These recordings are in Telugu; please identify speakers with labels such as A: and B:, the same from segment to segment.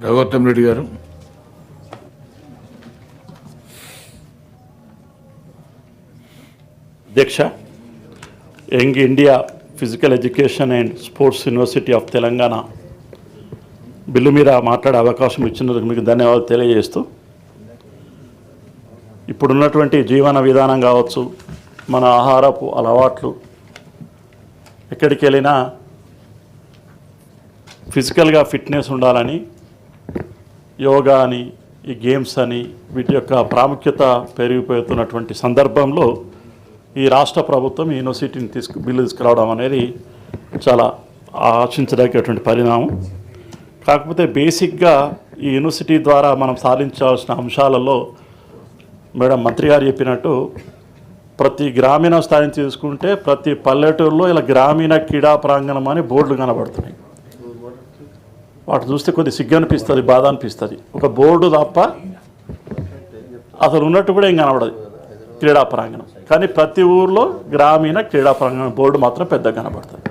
A: రఘుత్తం రెడ్డి గారు.
B: అధ్యక్ష, young India physical education and sports university of Telangana bill మీద మాట్లాడే అవకాశం ఇచ్చినందుకు మీకు ధన్యవాదాలు తెలియజేస్తూ, ఇప్పుడున్నటువంటి జీవన విధానం కావచ్చు, మన ఆహారపు అలవాట్లు, ఎక్కడికి వెళ్ళినా ఫిజికల్గా ఫిట్నెస్ ఉండాలని యోగా అని, ఈ గేమ్స్ అని, వీటి యొక్క ప్రాముఖ్యత పెరిగిపోతున్నటువంటి సందర్భంలో ఈ రాష్ట్ర ప్రభుత్వం ఈ యూనివర్సిటీని బిల్లు తీసుకురావడం అనేది చాలా ఆశించదగ్గటువంటి పరిణామం. కాకపోతే బేసిక్గా ఈ యూనివర్సిటీ ద్వారా మనం సాధించాల్సిన అంశాలలో మేడం మంత్రి గారు చెప్పినట్టు ప్రతి గ్రామీణ స్థాయిని తీసుకుంటే ప్రతి పల్లెటూరులో ఇలా గ్రామీణ క్రీడా ప్రాంగణం అని బోర్డులు కనబడుతున్నాయి. వాటి చూస్తే కొద్ది సిగ్గు అనిపిస్తుంది, బాధ అనిపిస్తుంది. ఒక బోర్డు తప్ప అసలు ఉన్నట్టు కూడా ఏం కనబడదు క్రీడా ప్రాంగణం. కానీ ప్రతి ఊర్లో గ్రామీణ క్రీడా ప్రాంగణం బోర్డు మాత్రం పెద్దగా కనబడుతుంది.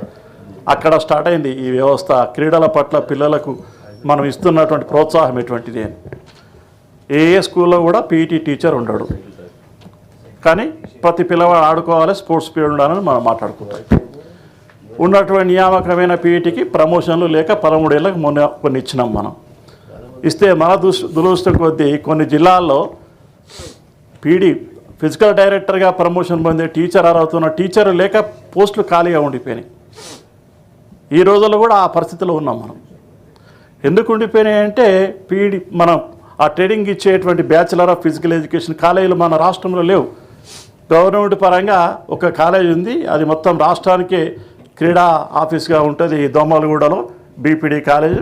B: అక్కడ స్టార్ట్ అయింది ఈ వ్యవస్థ. క్రీడల పట్ల పిల్లలకు మనం ఇస్తున్నటువంటి ప్రోత్సాహం ఎటువంటిది అని. ఏ స్కూల్లో కూడా పీఈటీ టీచర్ ఉండడు, కానీ ప్రతి పిల్లవాడు ఆడుకోవాలి, స్పోర్ట్స్ పీరియడ్ ఉండాలని మనం మాట్లాడుకుంటాం. ఉన్నటువంటి నియామకమైన పీఈటీకి ప్రమోషన్లు లేక 13 ఏళ్ళకి మొన్న కొన్ని ఇచ్చినాం. మనం ఇస్తే మన దురదృష్టం కొద్దీ కొన్ని జిల్లాల్లో పీడీ ఫిజికల్ డైరెక్టర్గా ప్రమోషన్ పొందే టీచర్ అర్హత టీచర్ లేక పోస్టులు ఖాళీగా ఉండిపోయినాయి. ఈ రోజుల్లో కూడా ఆ పరిస్థితిలో ఉన్నాం మనం. ఎందుకు ఉండిపోయినాయి అంటే పీడీ మనం ఆ ట్రైనింగ్ ఇచ్చేటువంటి బ్యాచిలర్ ఆఫ్ ఫిజికల్ ఎడ్యుకేషన్ కాలేజీలు మన రాష్ట్రంలో లేవు. గవర్నమెంట్ పరంగా ఒక కాలేజీ ఉంది, అది మొత్తం రాష్ట్రానికే క్రీడా ఆఫీస్గా ఉంటుంది దోమలగూడలో, బీపీడీ కాలేజ్.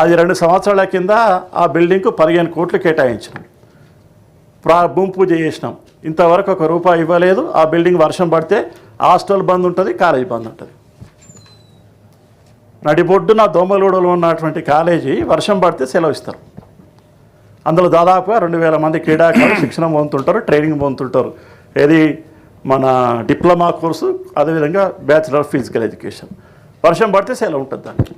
B: అది 2 సంవత్సరాల కింద ఆ బిల్డింగ్కు 15 కోట్లు కేటాయించినాం, భూమి పూజ చేసినాం. ఇంతవరకు ₹1 ఇవ్వలేదు. ఆ బిల్డింగ్ వర్షం పడితే హాస్టల్ బంద్ ఉంటుంది, కాలేజీ బంద్ ఉంటుంది. నడిబొడ్డున దోమలగూడలో ఉన్నటువంటి కాలేజీ వర్షం పడితే సెలవు ఇస్తారు. అందులో దాదాపుగా 2000 మంది క్రీడాకారులు శిక్షణ పొందుతుంటారు, ట్రైనింగ్ పొందుతుంటారు. ఏది మన డిప్లొమా కోర్సు, అదేవిధంగా బ్యాచిలర్ ఆఫ్ ఫిజికల్ ఎడ్యుకేషన్. వర్షం పడితే సెలవు ఉంటుంది దానికి.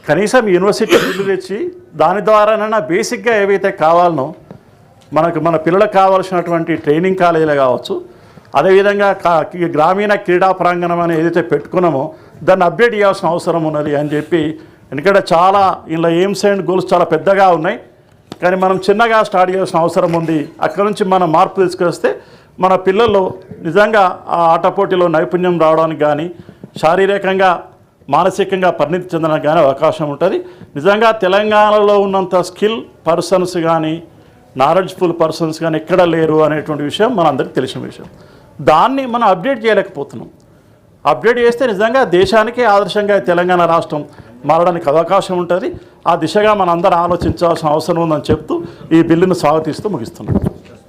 B: కనీసం యూనివర్సిటీ బిల్లు తెచ్చి దాని ద్వారానైనా బేసిక్గా ఏవైతే కావాలనో మన పిల్లలకు కావాల్సినటువంటి ట్రైనింగ్ కాలేజీలు కావచ్చు, అదేవిధంగా గ్రామీణ క్రీడా ప్రాంగణం అని ఏదైతే పెట్టుకున్నామో దాన్ని అప్డేట్ చేయాల్సిన అవసరం ఉన్నది అని చెప్పి. ఎందుకంటే చాలా ఇలా ఎయిమ్స్ అండ్ గోల్స్ చాలా పెద్దగా ఉన్నాయి, కానీ మనం చిన్నగా స్టార్ట్ చేయాల్సిన అవసరం ఉంది. అక్కడ నుంచి మనం మార్పు తీసుకొస్తే మన పిల్లల్లో నిజంగా ఆ ఆట పోటీలో నైపుణ్యం రావడానికి కానీ, శారీరకంగా మానసికంగా పరిణితి చెందడానికి కానీ అవకాశం ఉంటుంది. నిజంగా తెలంగాణలో ఉన్నంత స్కిల్ పర్సన్స్ కానీ, నాలెడ్జ్ఫుల్ పర్సన్స్ కానీ ఎక్కడ లేరు అనేటువంటి విషయం మన అందరికీ తెలిసిన విషయం. దాన్ని మనం అప్డేట్ చేయలేకపోతున్నాం. అప్డేట్ చేస్తే నిజంగా దేశానికే ఆదర్శంగా తెలంగాణ రాష్ట్రం మారడానికి అవకాశం ఉంటుంది. ఆ దిశగా మనందరం ఆలోచించాల్సిన అవసరం ఉందని చెప్తూ ఈ బిల్లును స్వాగతిస్తూ ముగిస్తున్నాం.